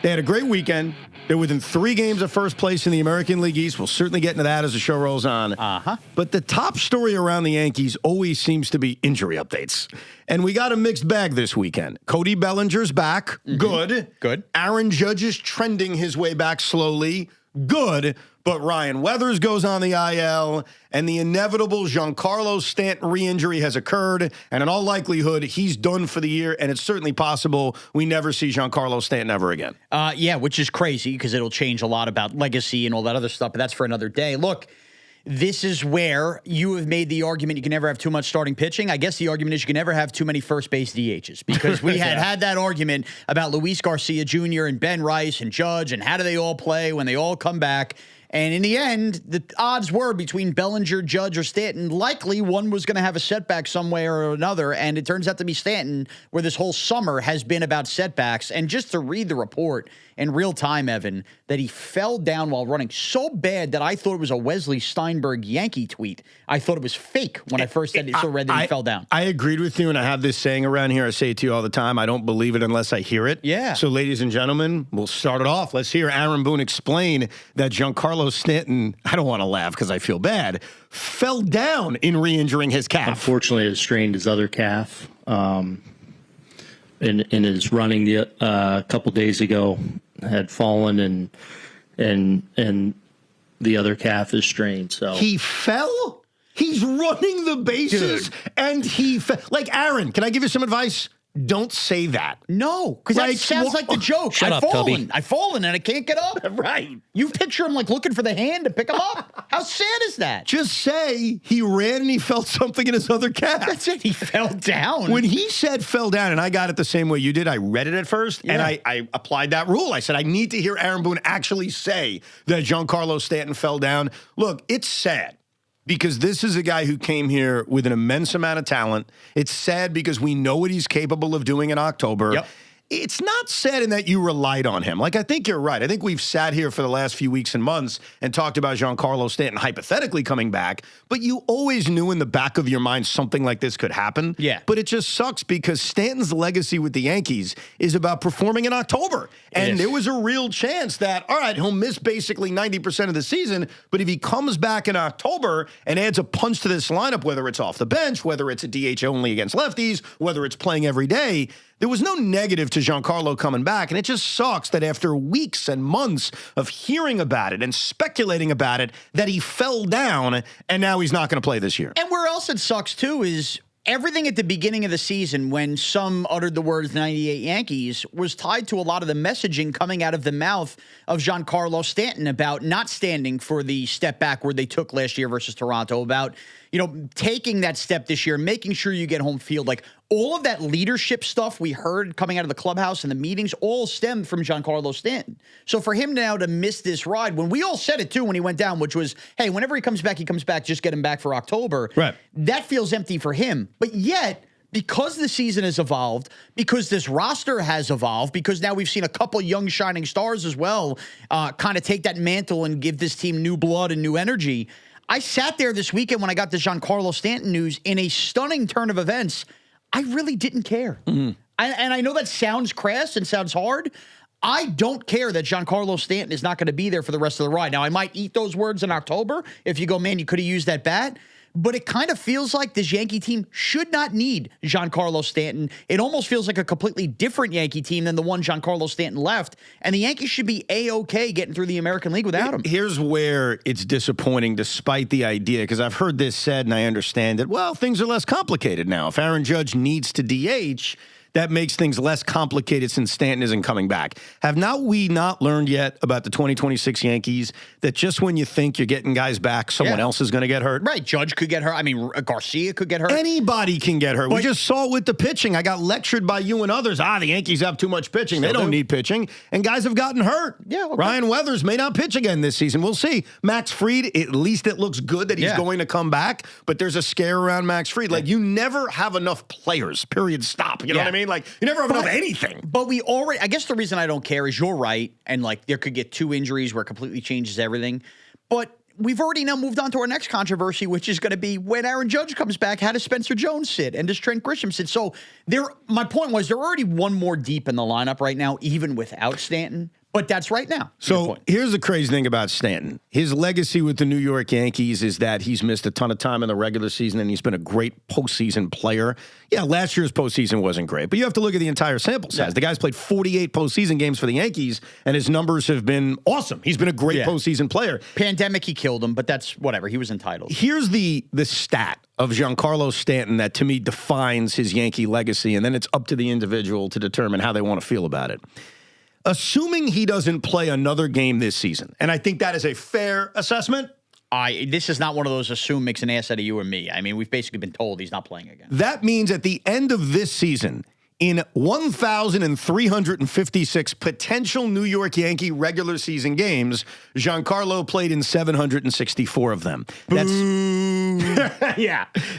They had a great weekend. They're within 3 games of first place in the American League East. We'll certainly get into that as the show rolls on. But the top story around the Yankees always seems to be injury updates. And we got a mixed bag this weekend. Cody Bellinger's back. Good. Aaron Judge is trending his way back slowly. Good. But Ryan Weathers goes on the IL, and the inevitable Giancarlo Stanton re-injury has occurred, and in all likelihood, he's done for the year, and it's certainly possible we never see Giancarlo Stanton ever again. Yeah, which is crazy because it'll change a lot about legacy and all that other stuff, but that's for another day. Look, this is where you have made the argument you can never have too much starting pitching. I guess the argument is you can never have too many first base DHs because we had that argument about Luis Garcia Jr. and Ben Rice and Judge and how do they all play when they all come back. And in the end, the odds were between Bellinger, Judge, or Stanton. Likely one was going to have a setback some way or another, and it turns out to be Stanton, where this whole summer has been about setbacks. And just to read the report in real time, Evan, that he fell down while running so bad that I thought it was a Wesley Steinberg Yankee tweet. I thought it was fake when I first read that he fell down. I agreed with you, and I have this saying around here. I say it to you all the time. I don't believe it unless I hear it. Yeah. So, ladies and gentlemen, we'll start it off. Let's hear Aaron Boone explain that Giancarlo Stanton, I don't want to laugh because I feel bad, fell down in re-injuring his calf. Unfortunately, it strained his other calf. In his running a couple days ago, had fallen and the other calf is strained. So he fell? He's running the bases, and he fell. Like, Aaron, can I give you some advice? Don't say that. No, because that sounds like the joke. Shut up, Tubby. I've fallen and I can't get up. Right. You picture him like looking for the hand to pick him up. How sad is that? Just say he ran and he felt something in his other calf. That's it. He fell down. When he said fell down, and I got it the same way you did, I read it at first, and I applied that rule. I said, I need to hear Aaron Boone actually say that Giancarlo Stanton fell down. Look, it's sad. Because this is a guy who came here with an immense amount of talent. It's sad because we know what he's capable of doing in October. Yep. It's not sad in that you relied on him. Like, I think you're right. I think we've sat here for the last few weeks and months and talked about Giancarlo Stanton hypothetically coming back, but you always knew in the back of your mind something like this could happen. Yeah. But it just sucks because Stanton's legacy with the Yankees is about performing in October. And there was a real chance that, all right, he'll miss basically 90% of the season, but if he comes back in October and adds a punch to this lineup, whether it's off the bench, whether it's a DH only against lefties, whether it's playing every day, there was no negative to Giancarlo coming back, and it just sucks that after weeks and months of hearing about it and speculating about it, that he fell down, and now he's not going to play this year. And where else it sucks, too, is everything at the beginning of the season when some uttered the words 98 Yankees was tied to a lot of the messaging coming out of the mouth of Giancarlo Stanton about not standing for the step backward they took last year versus Toronto, about, taking that step this year, making sure you get home field. Like, all of that leadership stuff we heard coming out of the clubhouse and the meetings all stemmed from Giancarlo Stanton. So for him now to miss this ride, when we all said it too when he went down, which was, hey, whenever he comes back, just get him back for October. Right. That feels empty for him. But yet, because the season has evolved, because this roster has evolved, because now we've seen a couple young shining stars as well kind of take that mantle and give this team new blood and new energy. I sat there this weekend when I got the Giancarlo Stanton news in a stunning turn of events. I really didn't care. Mm-hmm. And I know that sounds crass and sounds hard. I don't care that Giancarlo Stanton is not going to be there for the rest of the ride. Now, I might eat those words in October if you go, man, you could have used that bat. But it kind of feels like this Yankee team should not need Giancarlo Stanton. It almost feels like a completely different Yankee team than the one Giancarlo Stanton left. And the Yankees should be A-OK getting through the American League without him. Here's where it's disappointing despite the idea, because I've heard this said and I understand that, well, things are less complicated now. If Aaron Judge needs to DH, that makes things less complicated since Stanton isn't coming back. Have we not learned yet about the 2026 Yankees that just when you think you're getting guys back, someone else is going to get hurt? Right. Judge could get hurt. I mean, Garcia could get hurt. Anybody can get hurt. We just saw it with the pitching. I got lectured by you and others. The Yankees have too much pitching. They don't need pitching. And guys have gotten hurt. Yeah. Okay. Ryan Weathers may not pitch again this season. We'll see. Max Fried, at least it looks good that he's going to come back, but there's a scare around Max Fried. Like, you never have enough players, period, stop. You know what I mean? Like, you never have enough anything. But I guess the reason I don't care is you're right. And like there could get 2 injuries where it completely changes everything. But we've already now moved on to our next controversy, which is going to be when Aaron Judge comes back, how does Spencer Jones sit and does Trent Grisham sit? So my point was they're already one more deep in the lineup right now, even without Stanton. But that's right now. So here's the crazy thing about Stanton. His legacy with the New York Yankees is that he's missed a ton of time in the regular season, and he's been a great postseason player. Yeah, last year's postseason wasn't great, but you have to look at the entire sample size. Yeah. The guy's played 48 postseason games for the Yankees, and his numbers have been awesome. He's been a great postseason player. Pandemic, he killed him, but that's whatever. He was entitled. Here's the stat of Giancarlo Stanton that, to me, defines his Yankee legacy, and then it's up to the individual to determine how they want to feel about it. Assuming he doesn't play another game this season, and I think that is a fair assessment. This is not one of those assume makes an ass out of you or me. I mean, we've basically been told he's not playing again. That means at the end of this season, in 1,356 potential New York Yankee regular season games, Giancarlo played in 764 of them. That's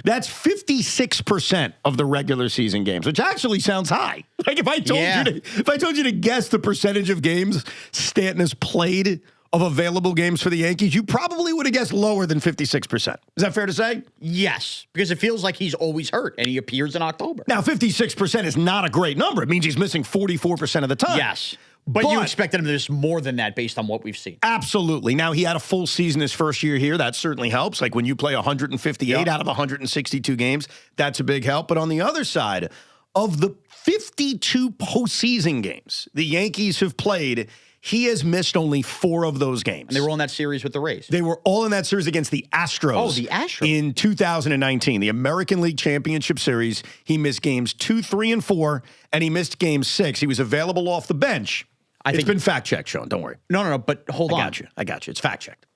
that's 56% of the regular season games, which actually sounds high. Like if I told you to guess the percentage of games Stanton has played of available games for the Yankees, you probably would have guessed lower than 56%. Is that fair to say? Yes, because it feels like he's always hurt, and he appears in October. Now, 56% is not a great number. It means he's missing 44% of the time. Yes. But you expected him to miss more than that based on what we've seen. Absolutely. Now, he had a full season his first year here. That certainly helps. Like when you play 158 out of 162 games, that's a big help. But on the other side, of the 52 postseason games the Yankees have played, he has missed only 4 of those games. And they were all in that series with the Rays. They were all in that series against the Astros. Oh, the Astros. In 2019, the American League Championship Series. He missed games 2, 3, and 4, and he missed game 6. He was available off the bench. It's been fact-checked, Sean. Don't worry. No, but hold on. I got you. It's fact-checked.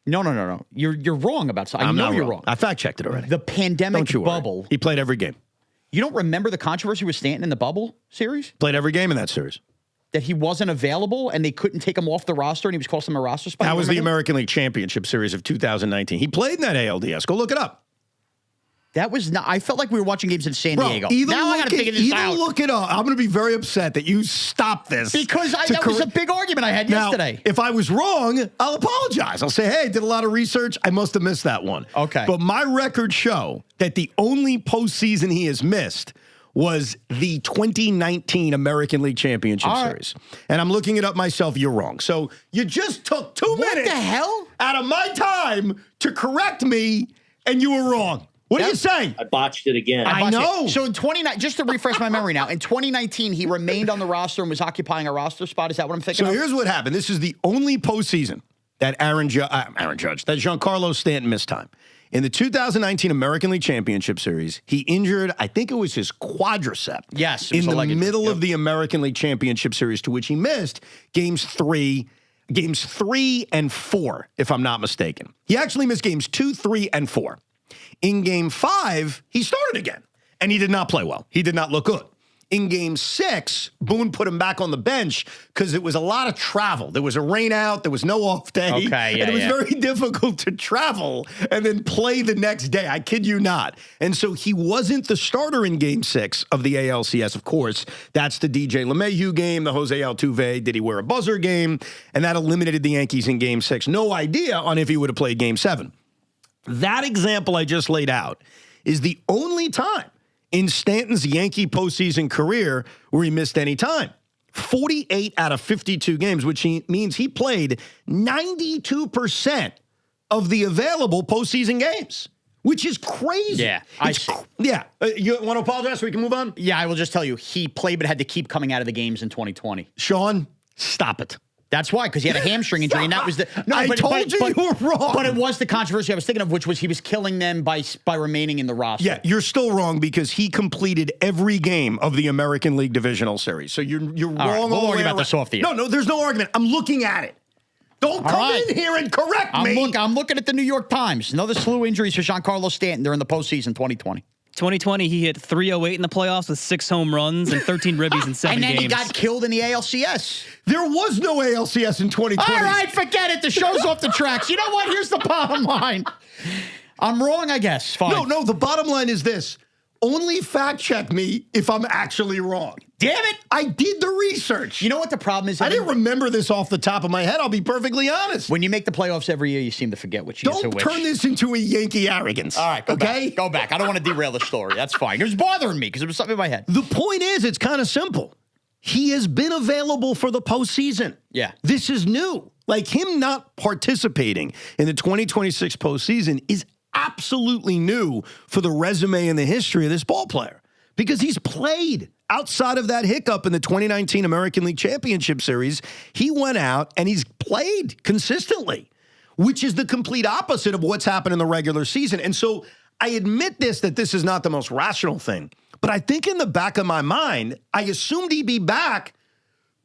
No. You're wrong about something. I'm I know not you're wrong. I fact-checked it already. The pandemic bubble. Worry. He played every game. You don't remember the controversy with Stanton in the bubble series? Played every game in that series. That he wasn't available and they couldn't take him off the roster and he was costing him a roster spot? That was the American League Championship Series of 2019. He played in that ALDS. Go look it up. That was not. I felt like we were watching games in San Diego. Now I got to figure this out. Look it up. I'm going to be very upset that you stopped this. Because that was a big argument I had yesterday. If I was wrong, I'll apologize. I'll say, hey, I did a lot of research. I must have missed that one. Okay. But my records show that the only postseason he has missed was the 2019 American League Championship Series. And I'm looking it up myself. You're wrong. So you just took 2 minutes what the hell? out of my time to correct me, and you were wrong. What are you saying? I botched it again. I know. So in 2019, just to refresh my memory now, in 2019, he remained on the roster and was occupying a roster spot. Is that what I'm thinking of? So here's what happened. This is the only postseason that that Giancarlo Stanton missed time. In the 2019 American League Championship Series, he injured, I think it was his quadricep. Yes. In the middle of the American League Championship Series, to which he missed games 3 and 4, if I'm not mistaken. He actually missed games 2, 3, and 4. In game 5, he started again, and he did not play well. He did not look good. In game 6, Boone put him back on the bench because it was a lot of travel. There was a rain out. There was no off day. Okay, and it was very difficult to travel and then play the next day. I kid you not. And so he wasn't the starter in game 6 of the ALCS, of course. That's the DJ LeMahieu game, the Jose Altuve, did he wear a buzzer game? And that eliminated the Yankees in game 6. No idea on if he would have played game 7. That example I just laid out is the only time in Stanton's Yankee postseason career where he missed any time. 48 out of 52 games, which means he played 92% of the available postseason games, which is crazy. Yeah, I see. Yeah. You want to apologize so we can move on? Yeah, I will just tell you, he played but had to keep coming out of the games in 2020. Sean, stop it. That's why, because he had a hamstring injury, and that was the. No, I told you were wrong. But it was the controversy I was thinking of, which was he was killing them by remaining in the roster. Yeah, you're still wrong because he completed every game of the American League Divisional Series. So you're wrong. Right, we'll argue about this off the air. No, there's no argument. I'm looking at it. Don't come in here and correct me. I'm looking at the New York Times. Another slew of injuries for Giancarlo Stanton during the postseason 2020. 2020, he hit .308 in the playoffs with 6 home runs and 13 ribbies in 7 games. And then he got killed in the ALCS. There was no ALCS in 2020. All right, forget it. The show's off the tracks. You know what? Here's the bottom line. I'm wrong, I guess. Fine. No, the bottom line is this. Only fact check me if I'm actually wrong. Damn it! I did the research. You know what the problem is? I didn't remember this off the top of my head. I'll be perfectly honest. When you make the playoffs every year, you seem to forget which years are Don't which. turn this into a Yankee arrogance. All right, go back. I don't want to derail the story. That's fine. It was bothering me because it was something in my head. The point is, it's kind of simple. He has been available for the postseason. Yeah. This is new. Like, him not participating in the 2026 postseason is absolutely new for the resume and the history of this ball player, because he's played outside of that hiccup in the 2019 American League Championship Series. He went out and he's played consistently, which is the complete opposite of what's happened in the regular season. And so I admit that this is not the most rational thing, but I think in the back of my mind, I assumed he'd be back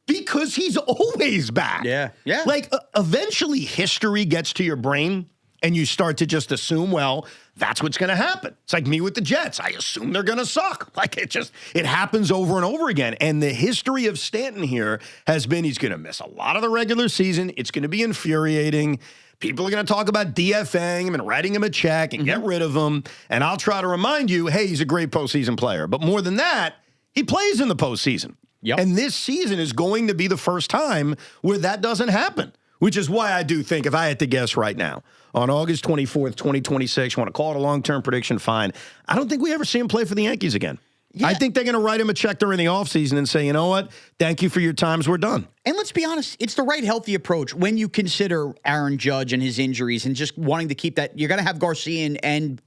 because he's always back. Yeah. Like, eventually history gets to your brain and you start to just assume, well, that's what's going to happen. It's like me with the Jets. I assume they're going to suck. Like, it happens over and over again. And the history of Stanton here has been he's going to miss a lot of the regular season. It's going to be infuriating. People are going to talk about DFAing him and writing him a check and get rid of him. And I'll try to remind you, hey, he's a great postseason player. But more than that, he plays in the postseason. Yep. And this season is going to be the first time where that doesn't happen, which is why I do think, if I had to guess right now, on August 24th, 2026, you want to call it a long-term prediction, fine. I don't think we ever see him play for the Yankees again. Yeah. I think they're going to write him a check during the offseason and say, you know what, thank you for your times, we're done. And let's be honest, it's the right healthy approach when you consider Aaron Judge and his injuries and just wanting to keep that. You're going to have Garcia and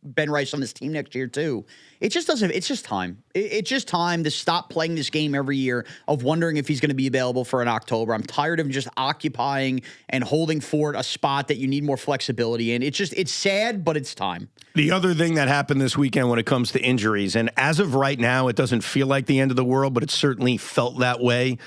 Ben Rice on this team next year too. It just doesn't. It's just time. It's just time to stop playing this game every year of wondering if he's going to be available for an October. I'm tired of just occupying and holding fort a spot that you need more flexibility in. It's sad, but it's time. The other thing that happened this weekend when it comes to injuries, and as of right now, it doesn't feel like the end of the world, but it certainly felt that way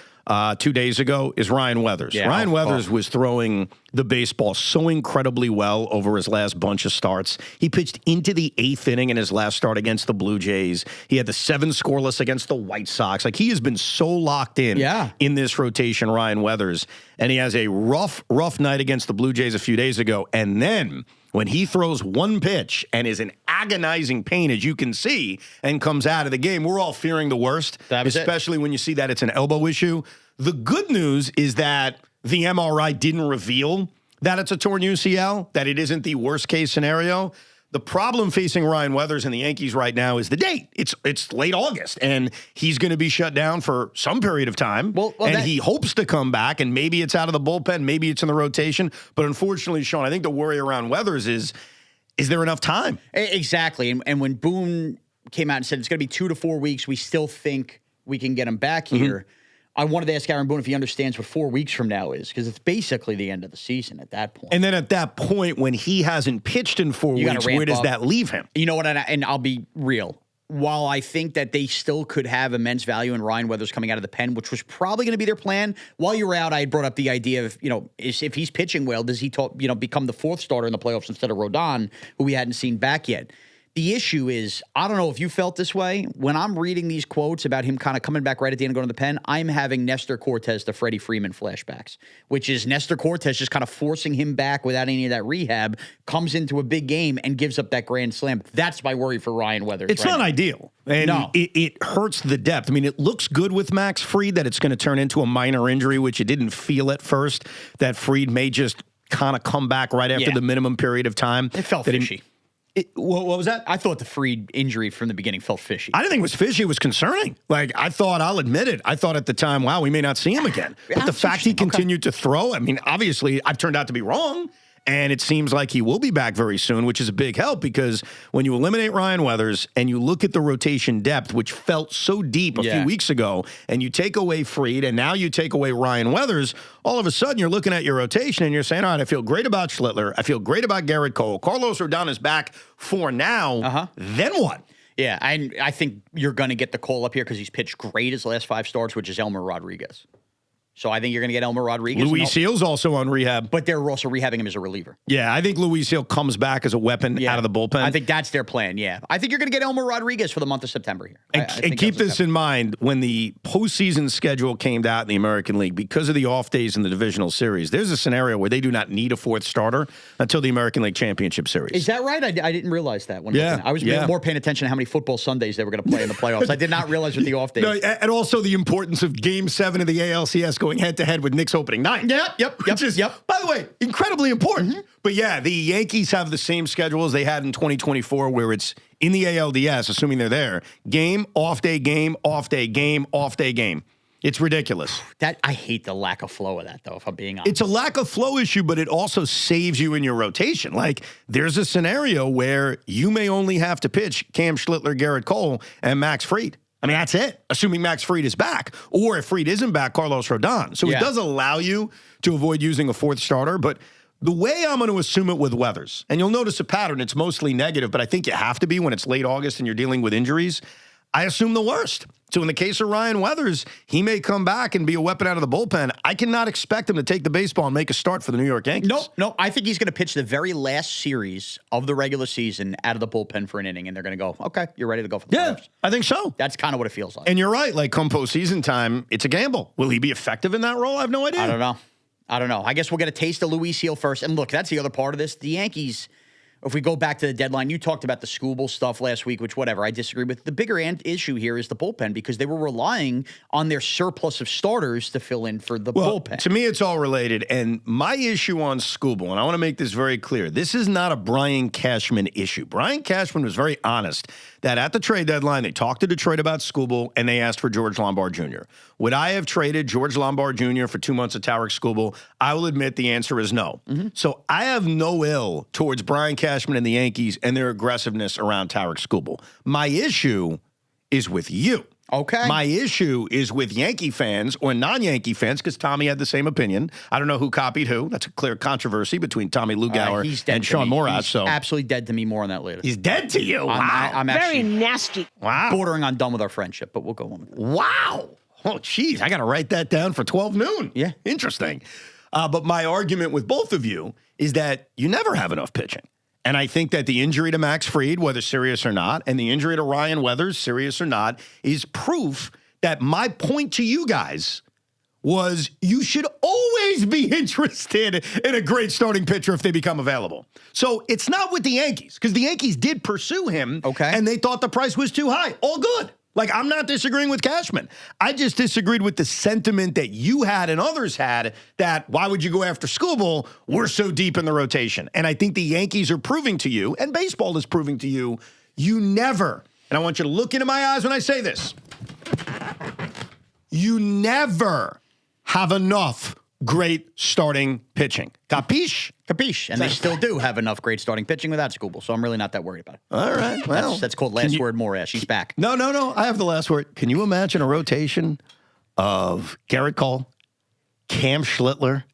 2 days ago, is Ryan Weathers. Yeah, Ryan Weathers was throwing the baseball so incredibly well over his last bunch of starts. He pitched into the 8th inning in his last start against the Blue Jays. He had the 7 scoreless against the White Sox. Like, he has been so locked in this rotation, Ryan Weathers. And he has a rough night against the Blue Jays a few days ago. And then when he throws one pitch and is in agonizing pain, as you can see, and comes out of the game, we're all fearing the worst, especially when you see that it's an elbow issue. The good news is that the MRI didn't reveal that it's a torn UCL, that it isn't the worst case scenario. The problem facing Ryan Weathers and the Yankees right now is the date. It's late August, and he's going to be shut down for some period of time. He hopes to come back, and maybe it's out of the bullpen, maybe it's in the rotation. But unfortunately, Sean, I think the worry around Weathers is there enough time? Exactly. And when Boone came out and said it's going to be 2 to 4 weeks, we still think we can get him back here. I wanted to ask Aaron Boone if he understands what 4 weeks from now is, because it's basically the end of the season at that point. And then at that point, when he hasn't pitched in 4 weeks, where does that leave him? You know what? And I'll be real. While I think that they still could have immense value in Ryan Weathers coming out of the pen, which was probably going to be their plan, while you were out, I had brought up the idea of, if he's pitching well, does he become the 4th starter in the playoffs instead of Rodon, who we hadn't seen back yet? The issue is, I don't know if you felt this way. When I'm reading these quotes about him kind of coming back right at the end and going to the pen, I'm having Nestor Cortez to Freddie Freeman flashbacks, which is Nestor Cortez just kind of forcing him back without any of that rehab, comes into a big game and gives up that grand slam. That's my worry for Ryan Weathers. It's not ideal. And it hurts the depth. I mean, it looks good with Max Fried that it's going to turn into a minor injury, which it didn't feel at first, that Fried may just kind of come back right after the minimum period of time. It felt fishy. What was that? I thought the Fried injury from the beginning felt fishy. I didn't think it was fishy. It was concerning. Like, I'll admit it. I thought at the time, wow, we may not see him again. But the fact he continued to throw, I mean, obviously, I've turned out to be wrong. And it seems like he will be back very soon, which is a big help, because when you eliminate Ryan Weathers and you look at the rotation depth, which felt so deep a few weeks ago, and you take away Fried and now you take away Ryan Weathers, all of a sudden you're looking at your rotation and you're saying, all right, I feel great about Schlittler. I feel great about Garrett Cole. Carlos Rodon is back for now. Then what? Yeah, I think you're going to get the call up here because he's pitched great his last 5 starts, which is Elmer Rodriguez. So I think you're going to get Elmer Rodriguez. Luis Seal's also on rehab. But they're also rehabbing him as a reliever. Yeah, I think Luis Seal comes back as a weapon out of the bullpen. I think that's their plan, yeah. I think you're going to get Elmer Rodriguez for the month of September here. And keep this in mind, when the postseason schedule came out in the American League, because of the off days in the divisional series, there's a scenario where they do not need a fourth starter until the American League Championship Series. Is that right? I didn't realize that. I was more paying attention to how many football Sundays they were going to play in the playoffs. I did not realize with the off days. No, and also the importance of Game 7 of the ALCS going head-to-head with Knicks opening night. Yep. By the way, incredibly important. Mm-hmm. But yeah, the Yankees have the same schedule as they had in 2024, where it's in the ALDS, assuming they're there, game, off day, game, off day, game, off day, game. It's ridiculous. I hate the lack of flow of that, though, if I'm being honest. It's a lack of flow issue, but it also saves you in your rotation. Like, there's a scenario where you may only have to pitch Cam Schlittler, Garrett Cole, and Max Fried. I mean, that's it, assuming Max Fried is back. Or if Fried isn't back, Carlos Rodon. So it does allow you to avoid using a fourth starter. But the way I'm going to assume it with Weathers, and you'll notice a pattern, it's mostly negative, but I think you have to be when it's late August and you're dealing with injuries. I assume the worst. So in the case of Ryan Weathers, he may come back and be a weapon out of the bullpen. I cannot expect him to take the baseball and make a start for the New York Yankees. Nope. I think he's going to pitch the very last series of the regular season out of the bullpen for an inning, and they're going to go, okay, you're ready to go for the playoffs. I think so. That's kind of what it feels like. And you're right. Like, come postseason time, it's a gamble. Will he be effective in that role? I have no idea. I don't know. I guess we'll get a taste of Luis Seal first. And look, that's the other part of this. The Yankees, if we go back to the deadline, you talked about the Skubal stuff last week, which whatever, I disagree with. The bigger issue here is the bullpen, because they were relying on their surplus of starters to fill in for the bullpen. To me, it's all related. And my issue on Skubal, and I want to make this very clear, this is not a Brian Cashman issue. Brian Cashman was very honest that at the trade deadline, they talked to Detroit about Skubal, and they asked for George Lombard Jr. Would I have traded George Lombard Jr. for 2 months of Tarek Skubal? I will admit the answer is no. Mm-hmm. So I have no ill towards Brian Cashman and the Yankees and their aggressiveness around Tarek Skubal. My issue is with you. Okay. My issue is with Yankee fans or non-Yankee fans, because Tommy had the same opinion. I don't know who copied who. That's a clear controversy between Tommy Lugauer and Shaun Morash. He's absolutely dead to me. More on that later. He's dead to you? Wow. I'm actually very nasty. Wow. Bordering on done with our friendship, but we'll go on with it. Wow. Oh, geez. I got to write that down for 12 noon. Yeah. Interesting. But my argument with both of you is that you never have enough pitching. And I think that the injury to Max Fried, whether serious or not, and the injury to Ryan Weathers, serious or not, is proof that my point to you guys was you should always be interested in a great starting pitcher if they become available. So it's not with the Yankees, because the Yankees did pursue him, and they thought the price was too high. All good. Like, I'm not disagreeing with Cashman. I just disagreed with the sentiment that you had and others had that why would you go after Skubal? We're so deep in the rotation. And I think the Yankees are proving to you, and baseball is proving to you, you never, and I want you to look into my eyes when I say this, you never have enough great starting pitching. Capiche? Capiche. And they still do have enough great starting pitching without Skubal, so I'm really not that worried about it. All right. Well, that's called last word Morash. He's back. No. I have the last word. Can you imagine a rotation of Garrett Cole, Cam Schlittler,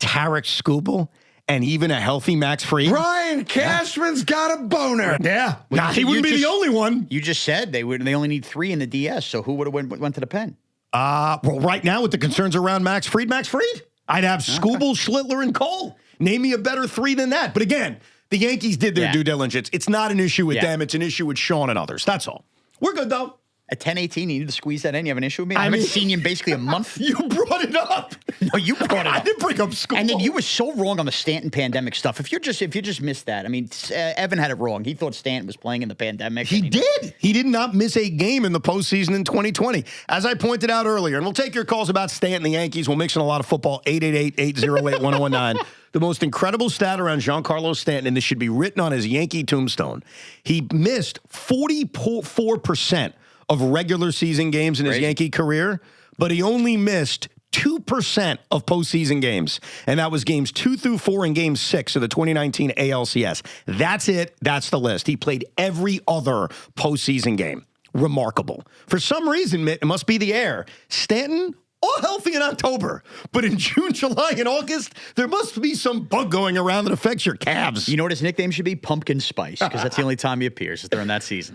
Tarek Skubal, and even a healthy Max Fried? Brian Cashman's got a boner. Yeah. He wouldn't be the only one. You just said they only need 3 in the DS, so who would have went to the pen? Well, right now with the concerns around Max Fried, I'd have Skubal, Schlittler, and Cole. Name me a better 3 than that. But again, the Yankees did their due diligence. It's not an issue with them. It's an issue with Shaun and others. That's all. We're good, though. At 10-18, you need to squeeze that in. You have an issue with me? I haven't seen you in basically a month. You brought it up. No, you brought it up. I didn't bring up Skubal. And then you were so wrong on the Stanton pandemic stuff. If you just missed that, I mean, Evan had it wrong. He thought Stanton was playing in the pandemic. He did. He did not miss a game in the postseason in 2020. As I pointed out earlier, and we'll take your calls about Stanton and the Yankees. We'll mix in a lot of football. 888-808-1019. The most incredible stat around Giancarlo Stanton, and this should be written on his Yankee tombstone. He missed 44% of regular season games in his Yankee career, but he only missed 2% of postseason games, and that was games 2 through 4 and game 6 of the 2019 ALCS. That's it. That's the list. He played every other postseason game. Remarkable. For some reason, it must be the air. Stanton, all healthy in October, but in June, July, and August, there must be some bug going around that affects your calves. You know what his nickname should be? Pumpkin Spice, because that's the only time he appears is during that season.